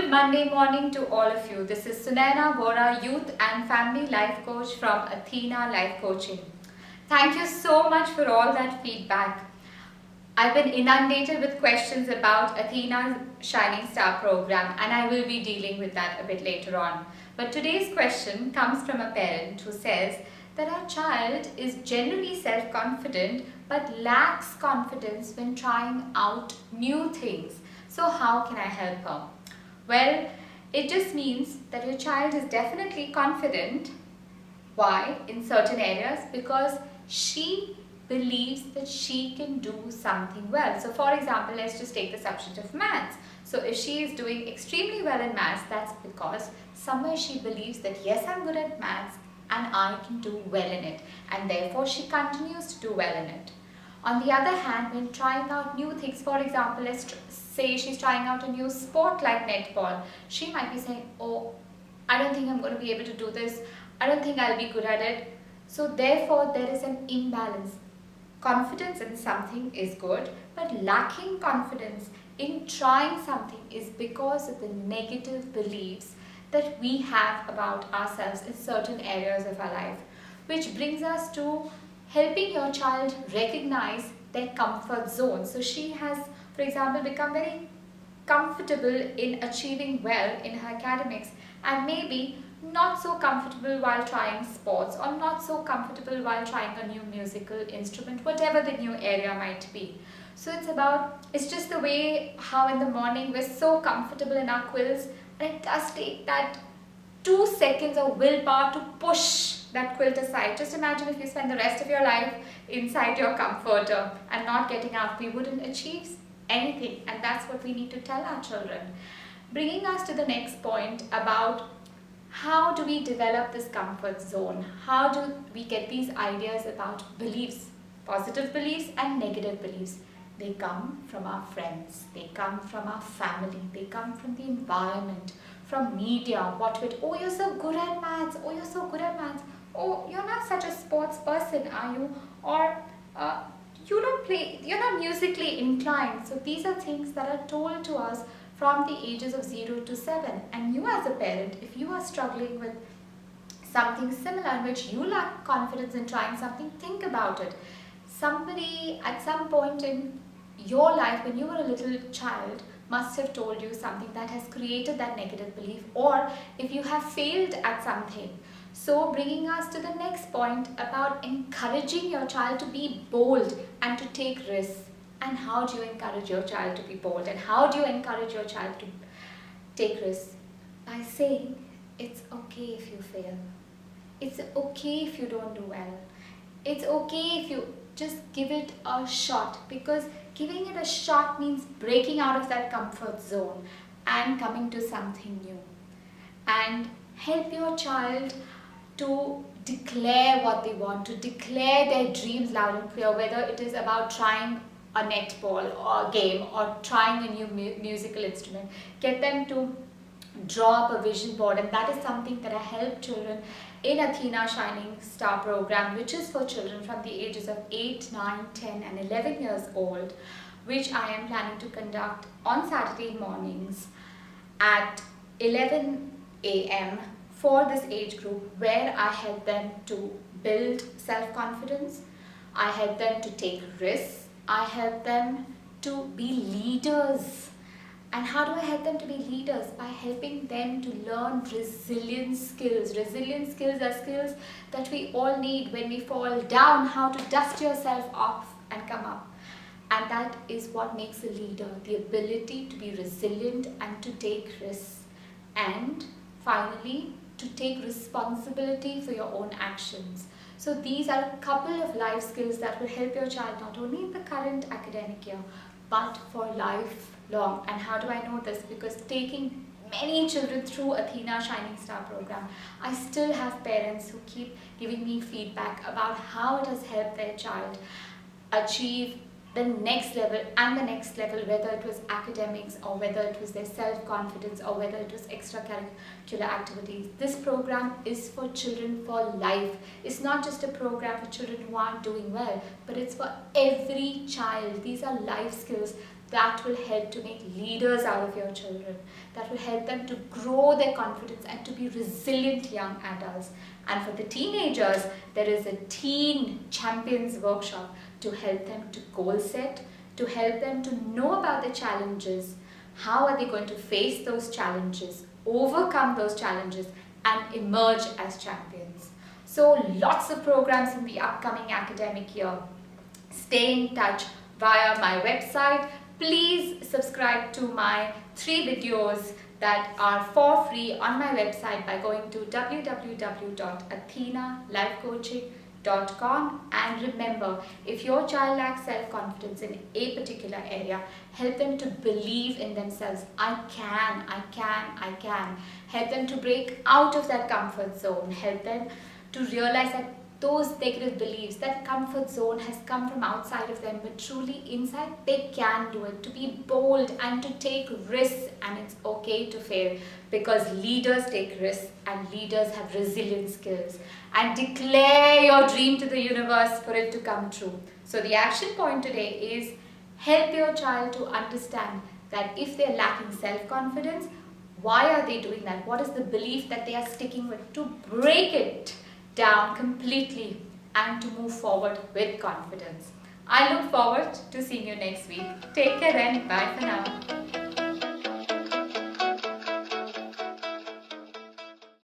Good Monday morning to all of you. This is Sunaina Vora, Youth and Family Life Coach from Athena Life Coaching. Thank you so much for all that feedback. I've been inundated with questions about Athena's Shining Star program, and I will be dealing with that a bit later on. But today's question comes from a parent who says that our child is generally self-confident but lacks confidence when trying out new things. So how can I help her? Well, it just means that your child is definitely confident. Why? In certain areas, because she believes that she can do something well. So for example, let's just take the subject of maths. So if she is doing extremely well in maths, that's because somewhere she believes that yes, I'm good at maths and I can do well in it, and therefore she continues to do well in it. On the other hand, when trying out new things, for example, let's say she's trying out a new sport like netball, she might be saying, oh, I don't think I'm going to be able to do this. I don't think I'll be good at it. So therefore, there is an imbalance. Confidence in something is good, but lacking confidence in trying something is because of the negative beliefs that we have about ourselves in certain areas of our life, which brings us to helping your child recognize their comfort zone. So she has, for example, become very comfortable in achieving well in her academics and maybe not so comfortable while trying sports or not so comfortable while trying a new musical instrument, whatever the new area might be. So it's just the way how in the morning we're so comfortable in our quills, and it does take that 2 seconds of willpower to push that quilt aside. Just imagine if you spend the rest of your life inside your comforter and not getting out, we wouldn't achieve anything, and that's what we need to tell our children. Bringing us to the next point about how do we develop this comfort zone? How do we get these ideas about beliefs, positive beliefs and negative beliefs? They come from our friends, they come from our family, they come from the environment, from media, oh, you're so good at maths, oh, you're so good at maths, oh, you're not such a sports person, are you? Or you don't play, you're not musically inclined. So these are things that are told to us from the ages of 0 to 7. And you as a parent, if you are struggling with something similar in which you lack confidence in trying something, think about it. Somebody at some point in your life when you were a little child must have told you something that has created that negative belief, or if you have failed at something. So bringing us to the next point about encouraging your child to be bold and to take risks. And how do you encourage your child to be bold, and how do you encourage your child to take risks? By saying it's okay if you fail. It's okay if you don't do well. It's okay if you just give it a shot, because giving it a shot means breaking out of that comfort zone and coming to something new. And help your child to declare what they want, to declare their dreams loud and clear, whether it is about trying a netball or a game or trying a new musical instrument. Get them to draw up a vision board, and that is something that I help children in Athena Shining Star program, which is for children from the ages of 8, 9, 10 and 11 years old, which I am planning to conduct on Saturday mornings at 11 a.m. for this age group, where I help them to build self-confidence, I help them to take risks, I help them to be leaders. And how do I help them to be leaders? By helping them to learn resilience skills. Resilience skills are skills that we all need when we fall down, how to dust yourself off and come up. And that is what makes a leader, the ability to be resilient and to take risks. And finally, to take responsibility for your own actions. So these are a couple of life skills that will help your child not only in the current academic year, but for lifelong. And how do I know this? Because taking many children through Athena Shining Star program, I still have parents who keep giving me feedback about how it has helped their child achieve the next level and the next level, whether it was academics or whether it was their self-confidence or whether it was extracurricular activities. This program is for children for life. It's not just a program for children who aren't doing well, but it's for every child. These are life skills that will help to make leaders out of your children. That will help them to grow their confidence and to be resilient young adults. And for the teenagers, there is a Teen Champions Workshop to help them to goal set, to help them to know about the challenges, how are they going to face those challenges, overcome those challenges, and emerge as champions. So lots of programs in the upcoming academic year. Stay in touch via my website. Please subscribe to my 3 videos that are for free on my website by going to www.athenalifecoaching.com. And remember, if your child lacks self-confidence in a particular area, help them to believe in themselves. I can. Help them to break out of that comfort zone. Help them to realize that those negative beliefs, that comfort zone has come from outside of them, but truly inside they can do it, to be bold and to take risks, and it's okay to fail because leaders take risks and leaders have resilient skills. And declare your dream to the universe for it to come true. So the action point today is help your child to understand that if they're lacking self-confidence, why are they doing that? What is the belief that they are sticking with? To break it down completely and to move forward with confidence. I look forward to seeing you next week. Take care and bye for now.